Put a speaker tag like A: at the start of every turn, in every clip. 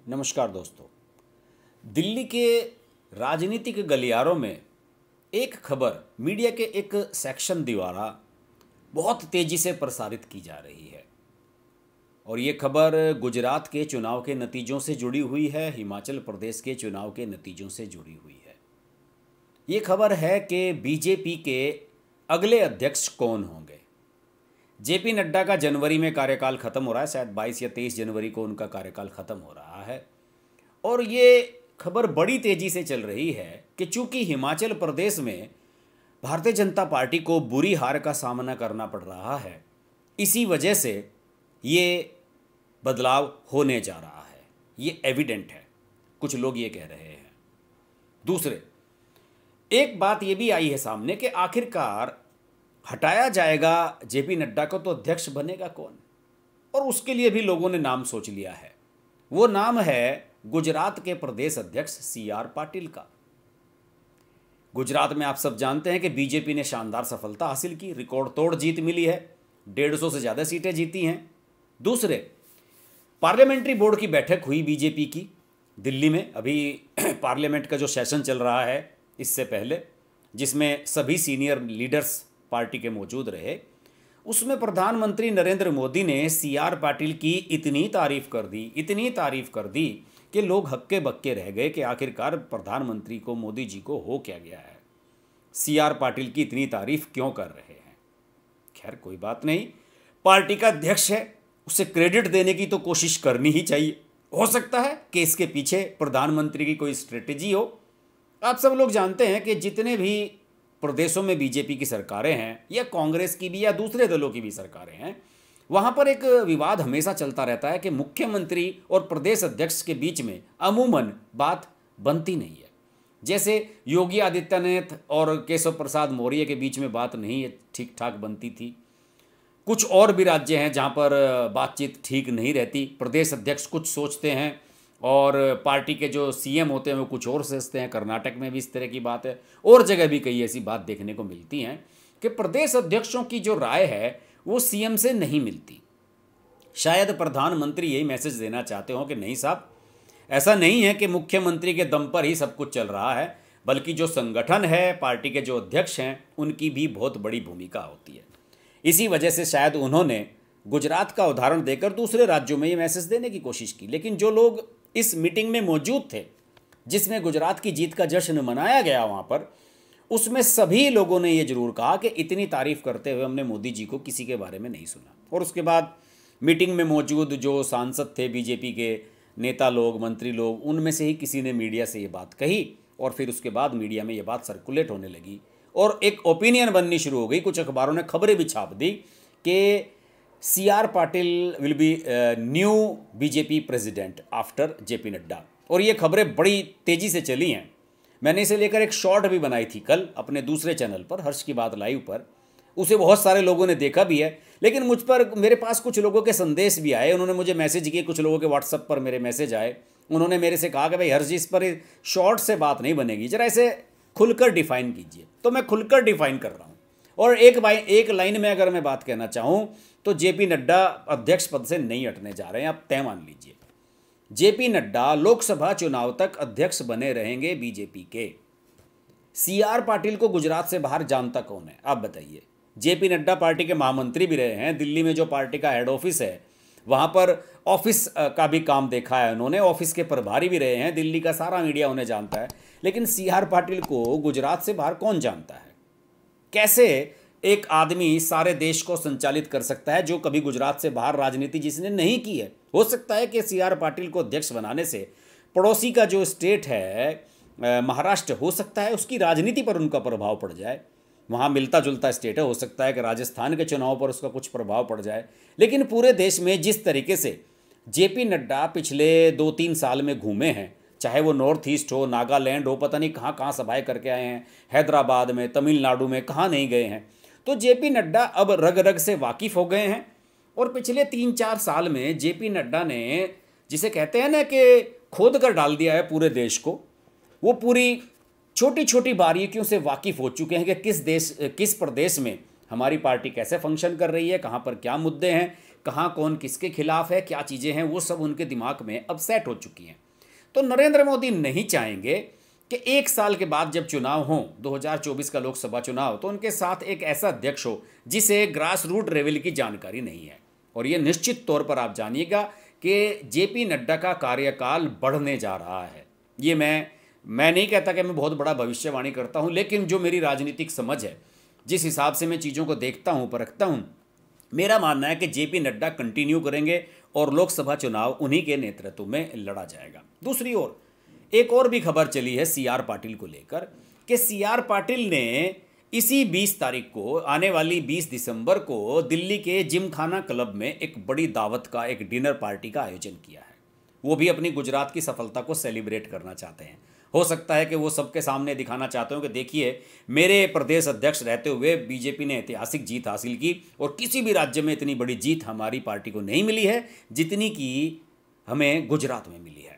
A: नमस्कार दोस्तों। दिल्ली के राजनीतिक गलियारों में एक खबर मीडिया के एक सेक्शन द्वारा बहुत तेज़ी से प्रसारित की जा रही है और ये खबर गुजरात के चुनाव के नतीजों से जुड़ी हुई है, हिमाचल प्रदेश के चुनाव के नतीजों से जुड़ी हुई है। ये खबर है कि बीजेपी के अगले अध्यक्ष कौन होंगे। जेपी नड्डा का जनवरी में कार्यकाल ख़त्म हो रहा है, शायद 22 या 23 जनवरी को उनका कार्यकाल ख़त्म हो रहा है और ये खबर बड़ी तेज़ी से चल रही है कि चूंकि हिमाचल प्रदेश में भारतीय जनता पार्टी को बुरी हार का सामना करना पड़ रहा है, इसी वजह से ये बदलाव होने जा रहा है। ये एविडेंट है, कुछ लोग ये कह रहे हैं। दूसरे, एक बात ये भी आई है सामने कि आखिरकार हटाया जाएगा जेपी नड्डा को तो अध्यक्ष बनेगा कौन, और उसके लिए भी लोगों ने नाम सोच लिया है। वो नाम है गुजरात के प्रदेश अध्यक्ष CR पाटिल का। गुजरात में आप सब जानते हैं कि बीजेपी ने शानदार सफलता हासिल की, रिकॉर्ड तोड़ जीत मिली है, 150 से ज़्यादा सीटें जीती हैं। दूसरे, पार्लियामेंट्री बोर्ड की बैठक हुई बीजेपी की दिल्ली में, अभी पार्लियामेंट का जो सेशन चल रहा है इससे पहले, जिसमें सभी सीनियर लीडर्स पार्टी के मौजूद रहे। उसमें प्रधानमंत्री नरेंद्र मोदी ने CR पाटिल की इतनी तारीफ कर दी कि लोग हक्के बक्के रह गए कि आखिरकार प्रधानमंत्री को, मोदी जी को हो क्या गया है, CR पाटिल की इतनी तारीफ क्यों कर रहे हैं। खैर कोई बात नहीं, पार्टी का अध्यक्ष है, उसे क्रेडिट देने की तो कोशिश करनी ही चाहिए। हो सकता है कि इसके पीछे प्रधानमंत्री की कोई स्ट्रेटेजी हो। आप सब लोग जानते हैं कि जितने भी प्रदेशों में बीजेपी की सरकारें हैं या कांग्रेस की भी या दूसरे दलों की भी सरकारें हैं, वहाँ पर एक विवाद हमेशा चलता रहता है कि मुख्यमंत्री और प्रदेश अध्यक्ष के बीच में अमूमन बात बनती नहीं है। जैसे योगी आदित्यनाथ और केशव प्रसाद मौर्य के बीच में बात नहीं ठीक ठाक बनती थी। कुछ और भी राज्य हैं जहाँ पर बातचीत ठीक नहीं रहती, प्रदेश अध्यक्ष कुछ सोचते हैं और पार्टी के जो CM होते हैं वो कुछ और सोचते हैं। कर्नाटक में भी इस तरह की बात है, और जगह भी कई ऐसी बात देखने को मिलती हैं कि प्रदेश अध्यक्षों की जो राय है वो CM से नहीं मिलती। शायद प्रधानमंत्री यही मैसेज देना चाहते हो कि नहीं साहब, ऐसा नहीं है कि मुख्यमंत्री के दम पर ही सब कुछ चल रहा है, बल्कि जो संगठन है, पार्टी के जो अध्यक्ष हैं, उनकी भी बहुत बड़ी भूमिका होती है। इसी वजह से शायद उन्होंने गुजरात का उदाहरण देकर दूसरे राज्यों में ये मैसेज देने की कोशिश की। लेकिन जो लोग इस मीटिंग में मौजूद थे, जिसमें गुजरात की जीत का जश्न मनाया गया, वहाँ पर उसमें सभी लोगों ने ये जरूर कहा कि इतनी तारीफ करते हुए हमने मोदी जी को किसी के बारे में नहीं सुना। और उसके बाद मीटिंग में मौजूद जो सांसद थे, बीजेपी के नेता लोग, मंत्री लोग, उनमें से ही किसी ने मीडिया से ये बात कही और फिर उसके बाद मीडिया में ये बात सर्कुलेट होने लगी और एक ओपिनियन बननी शुरू हो गई। कुछ अखबारों ने खबरें भी छाप दी कि CR Patil will be new BJP president after JP Nadda, और ये खबरें बड़ी तेज़ी से चली हैं। मैंने इसे लेकर एक शॉर्ट भी बनाई थी कल अपने दूसरे चैनल पर, हर्ष की बात लाइव पर। उसे बहुत सारे लोगों ने देखा भी है, लेकिन मुझ पर, मेरे पास कुछ लोगों के संदेश भी आए, उन्होंने मुझे मैसेज किए, कुछ लोगों के व्हाट्सएप पर मेरे मैसेज आए। उन्होंने मेरे से कहा कि भाई हर्ष जी, इस पर शॉर्ट से बात नहीं बनेगी, जरा इसे खुलकर डिफाइन कीजिए। तो मैं खुलकर डिफाइन कर रहा हूँ और एक लाइन में अगर मैं बात कहना चाहूँ तो जेपी नड्डा अध्यक्ष पद से नहीं हटने जा रहे हैं, आप तय मान लीजिए। जेपी नड्डा लोकसभा चुनाव तक अध्यक्ष बने रहेंगे बीजेपी के। CR पाटिल को गुजरात से बाहर जानता कौन है, आप बताइए। जेपी नड्डा पार्टी के महामंत्री भी रहे हैं, दिल्ली में जो पार्टी का हेड ऑफिस है वहाँ पर ऑफिस का भी काम देखा है उन्होंने, ऑफिस के प्रभारी भी रहे हैं, दिल्ली का सारा मीडिया उन्हें जानता है। लेकिन CR पाटिल को गुजरात से बाहर कौन जानता है? कैसे एक आदमी सारे देश को संचालित कर सकता है जो कभी गुजरात से बाहर राजनीति जिसने नहीं की है? हो सकता है कि CR पाटिल को अध्यक्ष बनाने से पड़ोसी का जो स्टेट है महाराष्ट्र, हो सकता है उसकी राजनीति पर उनका प्रभाव पड़ जाए। वहाँ मिलता जुलता स्टेट है, हो सकता है कि राजस्थान के चुनाव पर उसका कुछ प्रभाव पड़ जाए। लेकिन पूरे देश में जिस तरीके से जेपी नड्डा पिछले 2-3 साल में घूमे हैं, चाहे वो नॉर्थ ईस्ट हो, नागालैंड हो, पता नहीं कहाँ कहाँ सभाएं करके आए हैं, हैदराबाद में, तमिलनाडु में, कहाँ नहीं गए हैं। तो जेपी नड्डा अब रग रग से वाकिफ़ हो गए हैं और पिछले 3-4 साल में जेपी नड्डा ने, जिसे कहते हैं ना कि खोद कर डाल दिया है पूरे देश को, वो पूरी छोटी छोटी बारीकियों से वाकिफ़ हो चुके हैं कि किस प्रदेश में हमारी पार्टी कैसे फंक्शन कर रही है, कहाँ पर क्या मुद्दे हैं, कहाँ कौन किसके खिलाफ है, क्या चीज़ें हैं, वो सब उनके दिमाग में अब सेट हो चुकी हैं। तो नरेंद्र मोदी नहीं चाहेंगे कि 1 साल के बाद जब चुनाव हो, 2024 का लोकसभा चुनाव, तो उनके साथ एक ऐसा अध्यक्ष हो जिसे ग्रास रूट लेवल की जानकारी नहीं है। और ये निश्चित तौर पर आप जानिएगा कि जेपी नड्डा का कार्यकाल बढ़ने जा रहा है। ये मैं नहीं कहता कि मैं बहुत बड़ा भविष्यवाणी करता हूँ, लेकिन जो मेरी राजनीतिक समझ है, जिस हिसाब से मैं चीज़ों को देखता हूँ, परखता हूँ, मेरा मानना है कि जेपी नड्डा कंटिन्यू करेंगे और लोकसभा चुनाव उन्हीं के नेतृत्व में लड़ा जाएगा। दूसरी ओर एक और भी खबर चली है सीआर पाटिल को लेकर कि सीआर पाटिल ने इसी 20 तारीख को, आने वाली 20 दिसंबर को दिल्ली के जिमखाना क्लब में एक बड़ी दावत का, एक डिनर पार्टी का आयोजन किया है। वो भी अपनी गुजरात की सफलता को सेलिब्रेट करना चाहते हैं। हो सकता है कि वो सबके सामने दिखाना चाहते हो कि देखिए, मेरे प्रदेश अध्यक्ष रहते हुए बीजेपी ने ऐतिहासिक जीत हासिल की और किसी भी राज्य में इतनी बड़ी जीत हमारी पार्टी को नहीं मिली है जितनी कि हमें गुजरात में मिली है।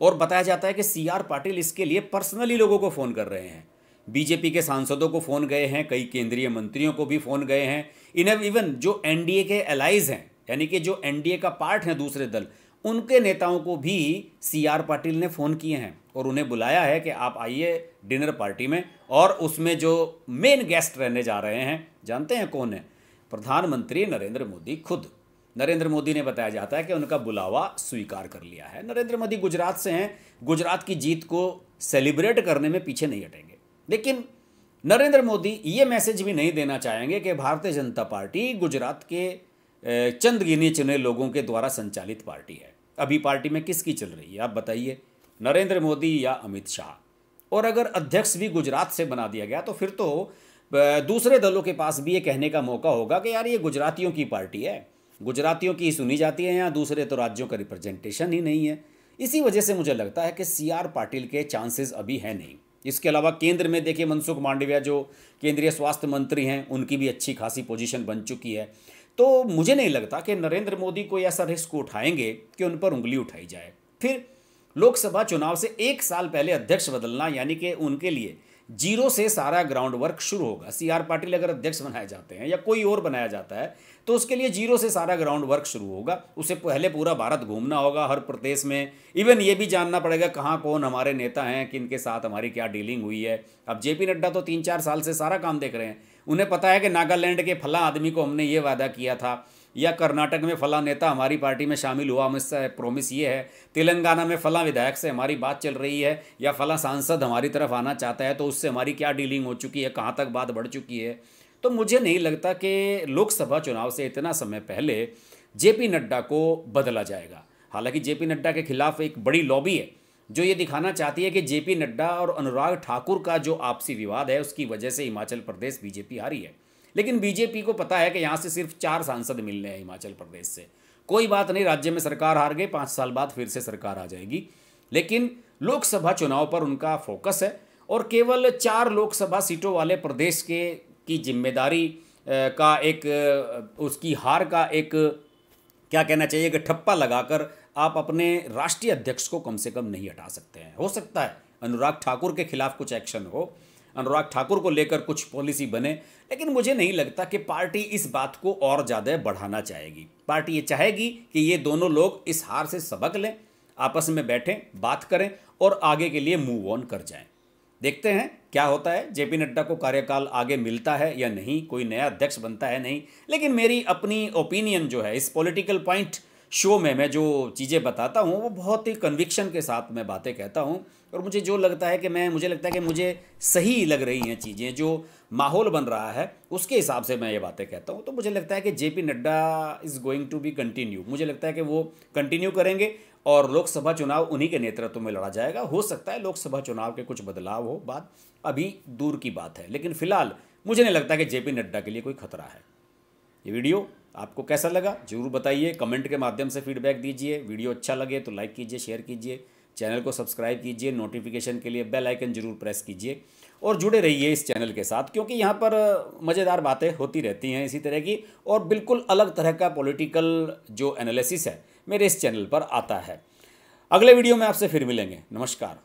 A: और बताया जाता है कि सीआर पाटिल इसके लिए पर्सनली लोगों को फ़ोन कर रहे हैं। बीजेपी के सांसदों को फ़ोन गए हैं, कई केंद्रीय मंत्रियों को भी फ़ोन गए हैं, इवन जो एनडीए के एलाइज हैं, यानी कि जो एनडीए का पार्ट हैं दूसरे दल, उनके नेताओं को भी सीआर पाटिल ने फ़ोन किए हैं और उन्हें बुलाया है कि आप आइए डिनर पार्टी में। और उसमें जो मेन गेस्ट रहने जा रहे हैं, जानते हैं कौन है? प्रधानमंत्री नरेंद्र मोदी खुद। नरेंद्र मोदी ने, बताया जाता है कि उनका बुलावा स्वीकार कर लिया है। नरेंद्र मोदी गुजरात से हैं, गुजरात की जीत को सेलिब्रेट करने में पीछे नहीं हटेंगे। लेकिन नरेंद्र मोदी ये मैसेज भी नहीं देना चाहेंगे कि भारतीय जनता पार्टी गुजरात के चंद गिने चुने लोगों के द्वारा संचालित पार्टी है। अभी पार्टी में किसकी चल रही है आप बताइए, नरेंद्र मोदी या अमित शाह? और अगर अध्यक्ष भी गुजरात से बना दिया गया तो फिर तो दूसरे दलों के पास भी ये कहने का मौका होगा कि यार ये गुजरातियों की पार्टी है, गुजरातियों की सुनी जाती है, यहाँ दूसरे तो राज्यों का रिप्रेजेंटेशन ही नहीं है। इसी वजह से मुझे लगता है कि सीआर पाटिल के चांसेस अभी हैं नहीं। इसके अलावा केंद्र में देखिए, मनसुख मांडविया जो केंद्रीय स्वास्थ्य मंत्री हैं, उनकी भी अच्छी खासी पोजीशन बन चुकी है। तो मुझे नहीं लगता कि नरेंद्र मोदी कोई ऐसा रिस्क उठाएंगे कि उन पर उंगली उठाई जाए। फिर लोकसभा चुनाव से 1 साल पहले अध्यक्ष बदलना, यानी कि उनके लिए जीरो से सारा ग्राउंड वर्क शुरू होगा। सीआर पाटिल अगर अध्यक्ष बनाए जाते हैं या कोई और बनाया जाता है तो उसके लिए जीरो से सारा ग्राउंड वर्क शुरू होगा। उसे पहले पूरा भारत घूमना होगा, हर प्रदेश में, इवन ये भी जानना पड़ेगा कहाँ कौन हमारे नेता हैं, किनके साथ हमारी क्या डीलिंग हुई है। अब जेपी नड्डा तो 3-4 साल से सारा काम देख रहे हैं। उन्हें पता है कि नागालैंड के फला आदमी को हमने ये वादा किया था, या कर्नाटक में फला नेता हमारी पार्टी में शामिल हुआ, मुझसे प्रॉमिस ये है, तेलंगाना में फला विधायक से हमारी बात चल रही है, या फला सांसद हमारी तरफ आना चाहता है, तो उससे हमारी क्या डीलिंग हो चुकी है, कहाँ तक बात बढ़ चुकी है। तो मुझे नहीं लगता कि लोकसभा चुनाव से इतना समय पहले जेपी नड्डा को बदला जाएगा। हालांकि जेपी नड्डा के खिलाफ एक बड़ी लॉबी है जो ये दिखाना चाहती है कि जेपी नड्डा और अनुराग ठाकुर का जो आपसी विवाद है उसकी वजह से हिमाचल प्रदेश बीजेपी हारी है। लेकिन बीजेपी को पता है कि यहाँ से सिर्फ 4 सांसद मिलने हैं हिमाचल प्रदेश से। कोई बात नहीं, राज्य में सरकार हार गई, 5 साल बाद फिर से सरकार आ जाएगी। लेकिन लोकसभा चुनाव पर उनका फोकस है और केवल 4 लोकसभा सीटों वाले प्रदेश की जिम्मेदारी का एक, उसकी हार का एक, क्या कहना चाहिए, कि ठप्पा लगाकर आप अपने राष्ट्रीय अध्यक्ष को कम से कम नहीं हटा सकते हैं। हो सकता है अनुराग ठाकुर के खिलाफ कुछ एक्शन हो, अनुराग ठाकुर को लेकर कुछ पॉलिसी बने, लेकिन मुझे नहीं लगता कि पार्टी इस बात को और ज़्यादा बढ़ाना चाहेगी। पार्टी ये चाहेगी कि ये दोनों लोग इस हार से सबक लें, आपस में बैठें, बात करें और आगे के लिए मूव ऑन कर जाएं। देखते हैं क्या होता है, जेपी नड्डा को कार्यकाल आगे मिलता है या नहीं, कोई नया अध्यक्ष बनता है नहीं। लेकिन मेरी अपनी ओपिनियन जो है, इस पॉलिटिकल पॉइंट शो में मैं जो चीज़ें बताता हूँ वो बहुत ही कन्विक्शन के साथ मैं बातें कहता हूँ, और मुझे जो लगता है कि मुझे सही लग रही हैं चीज़ें, जो माहौल बन रहा है उसके हिसाब से मैं ये बातें कहता हूँ। तो मुझे लगता है कि JP Nadda is going to be continue, मुझे लगता है कि वो कंटिन्यू करेंगे और लोकसभा चुनाव उन्हीं के नेतृत्व में लड़ा जाएगा। हो सकता है लोकसभा चुनाव के कुछ बदलाव हो, बात अभी दूर की बात है, लेकिन फिलहाल मुझे नहीं लगता कि जेपी नड्डा के लिए कोई खतरा है। ये वीडियो आपको कैसा लगा जरूर बताइए, कमेंट के माध्यम से फीडबैक दीजिए। वीडियो अच्छा लगे तो लाइक कीजिए, शेयर कीजिए, चैनल को सब्सक्राइब कीजिए, नोटिफिकेशन के लिए बेल आइकन जरूर प्रेस कीजिए और जुड़े रहिए इस चैनल के साथ, क्योंकि यहाँ पर मज़ेदार बातें होती रहती हैं इसी तरह की, और बिल्कुल अलग तरह का पॉलिटिकल जो एनालिसिस है मेरे इस चैनल पर आता है। अगले वीडियो में आपसे फिर मिलेंगे। नमस्कार।